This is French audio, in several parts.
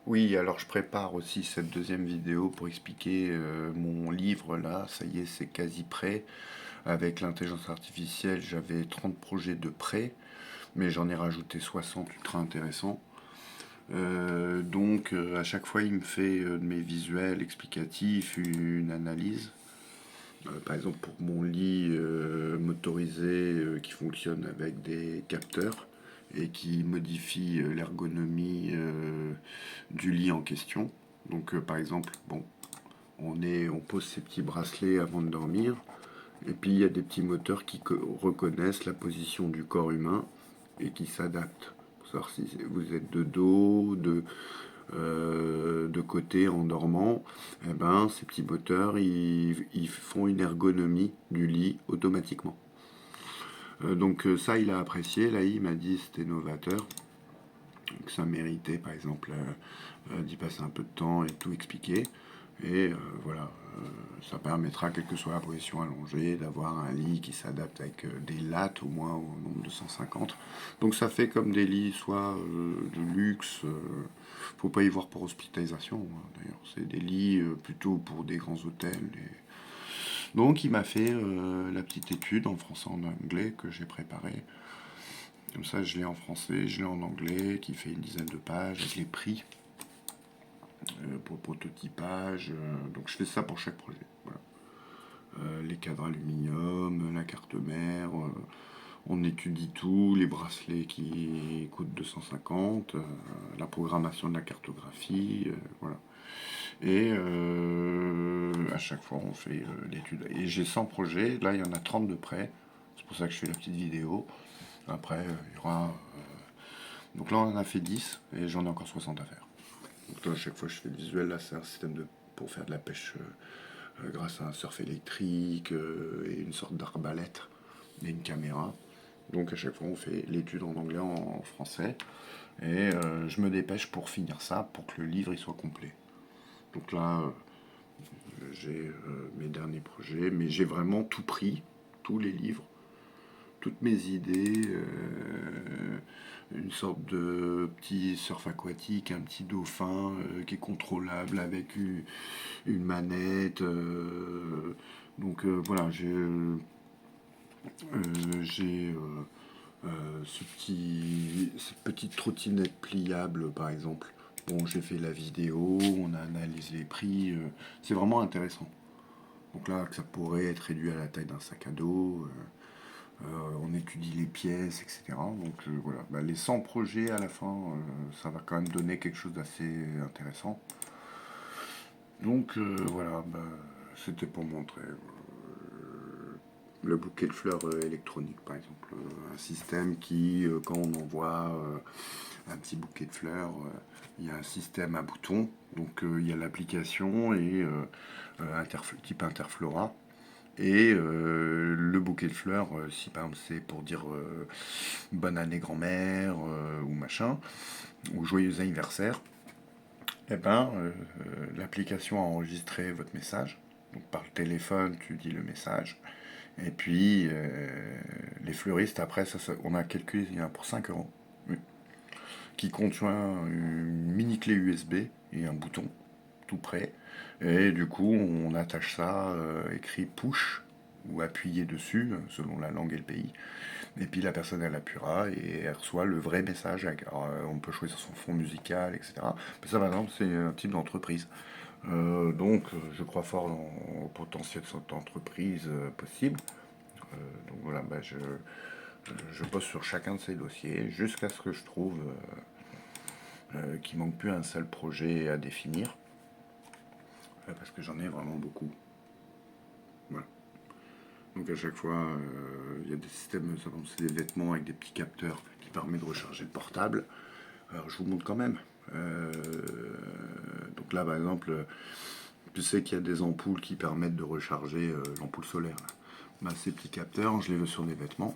Oui, alors je prépare aussi cette deuxième vidéo pour expliquer mon livre là, ça y est, c'est quasi prêt. Avec l'intelligence artificielle, j'avais 30 projets de prêt, mais j'en ai rajouté 60 ultra intéressants. À chaque fois, il me fait de mes visuels explicatifs une analyse. Par exemple, pour mon lit motorisé qui fonctionne avec des capteurs et qui modifie l'ergonomie du lit en question. Par exemple, bon, on pose ses petits bracelets avant de dormir, et puis il y a des petits moteurs qui reconnaissent la position du corps humain et qui s'adaptent. Pour savoir si vous êtes de dos, de côté en dormant, eh ben, ces petits moteurs, ils font une ergonomie du lit automatiquement. Ça, il a apprécié, là, il m'a dit c'était novateur, que ça méritait, par exemple, d'y passer un peu de temps et tout expliquer. Et voilà, ça permettra, quelle que soit la position allongée, d'avoir un lit qui s'adapte avec des lattes au moins au nombre de 150. Donc ça fait comme des lits soit de luxe, faut pas y voir pour hospitalisation d'ailleurs, c'est des lits plutôt pour des grands hôtels. Donc il m'a fait la petite étude en français, en anglais que j'ai préparée. Comme ça je l'ai en français, je l'ai en anglais, qui fait une dizaine de pages avec les prix pour le prototypage. Donc je fais ça pour chaque projet. Voilà. Les cadres aluminium, la carte mère, on étudie tout, les bracelets qui coûtent 250, la programmation de la cartographie, voilà. Et à chaque fois on fait l'étude. Et j'ai 100 projets, là il y en a 30 de près, c'est pour ça que je fais la petite vidéo. Après il y aura... Donc là on en a fait 10 et j'en ai encore 60 à faire. Donc là, à chaque fois je fais le visuel, là c'est un système pour faire de la pêche grâce à un surf électrique et une sorte d'arbalète et une caméra. Donc à chaque fois on fait l'étude en anglais, en français. Et je me dépêche pour finir ça, pour que le livre il soit complet. Donc là, j'ai mes derniers projets, mais j'ai vraiment tout pris, tous les livres, toutes mes idées, une sorte de petit surf aquatique, un petit dauphin qui est contrôlable avec une manette. Voilà, cette petite trottinette pliable par exemple. Bon, j'ai fait la vidéo, on a analysé les prix, c'est vraiment intéressant. Donc là, que ça pourrait être réduit à la taille d'un sac à dos, on étudie les pièces, etc. Voilà, bah, les 100 projets à la fin, ça va quand même donner quelque chose d'assez intéressant. Voilà, bah, c'était pour montrer le bouquet de fleurs électronique, par exemple. Un système qui, quand on envoie un petit bouquet de fleurs, il y a un système à boutons. Donc il y a l'application et type Interflora. Et le bouquet de fleurs, si par exemple c'est pour dire bonne année grand-mère ou machin, ou joyeux anniversaire, eh ben, l'application a enregistré votre message. Donc par le téléphone, tu dis le message. Et puis, les fleuristes, après, on a calculé, il y en a pour 5 euros. Oui. Qui contient une mini clé USB et un bouton, tout prêt. Et du coup, on attache ça, écrit push, ou appuyé dessus, selon la langue et le pays. Et puis la personne, elle appuiera et elle reçoit le vrai message. Alors, on peut choisir son fond musical, etc. Mais ça, par exemple, c'est un type d'entreprise. Je crois fort au potentiel de cette entreprise possible. Voilà, bah, je bosse sur chacun de ces dossiers jusqu'à ce que je trouve qu'il manque plus un seul projet à définir. Parce que j'en ai vraiment beaucoup. Voilà. Donc à chaque fois, il y a des systèmes, c'est des vêtements avec des petits capteurs qui permettent de recharger le portable. Alors je vous montre quand même. Donc là, par exemple, tu sais qu'il y a des ampoules qui permettent de recharger l'ampoule solaire. Bah, ces petits capteurs, je les veux sur des vêtements.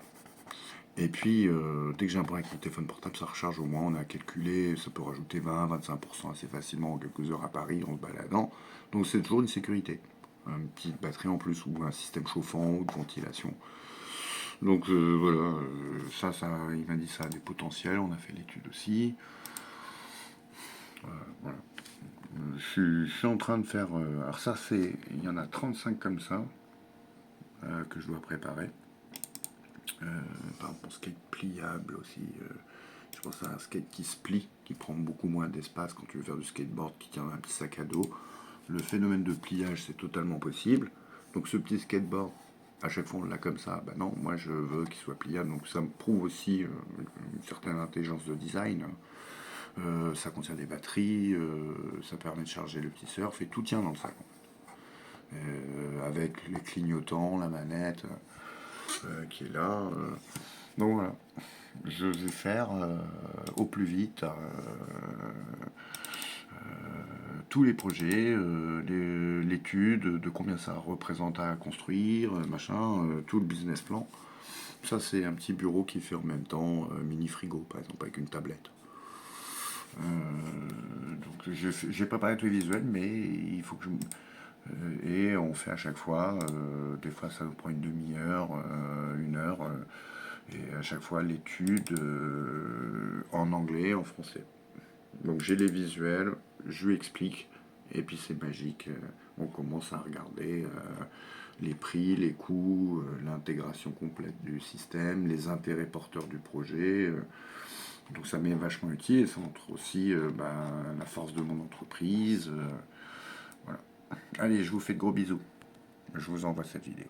Et puis, dès que j'ai un problème avec mon téléphone portable, ça recharge au moins. On a calculé, ça peut rajouter 20-25% assez facilement en quelques heures à Paris en se baladant. Donc c'est toujours une sécurité. Une petite batterie en plus ou un système chauffant ou de ventilation. Voilà, il m'a dit ça a des potentiels. On a fait l'étude aussi. Voilà. je suis en train de faire... alors ça, il y en a 35 comme ça que je dois préparer. Par exemple, mon skate pliable aussi. Je pense à un skate qui se plie, qui prend beaucoup moins d'espace quand tu veux faire du skateboard, qui tient un petit sac à dos. Le phénomène de pliage, c'est totalement possible. Donc ce petit skateboard, à chaque fois on l'a comme ça. Ben non, moi je veux qu'il soit pliable. Donc ça me prouve aussi une certaine intelligence de design. Ça contient des batteries, ça permet de charger le petit surf et tout tient dans le sac. Avec les clignotants, la manette qui est là. Donc voilà, je vais faire au plus vite tous les projets, l'étude de combien ça représente à construire, machin, tout le business plan. Ça, c'est un petit bureau qui fait en même temps mini frigo, par exemple, avec une tablette. Donc, j'ai préparé tous les visuels, mais il faut que et on fait à chaque fois, des fois ça nous prend une demi-heure, 1 heure, et à chaque fois l'étude en anglais, en français. Donc j'ai les visuels, je lui explique, et puis c'est magique. On commence à regarder les prix, les coûts, l'intégration complète du système, les intérêts porteurs du projet. Donc ça m'est vachement utile et ça montre aussi la force de mon entreprise. Voilà. Allez, je vous fais de gros bisous. Je vous envoie cette vidéo.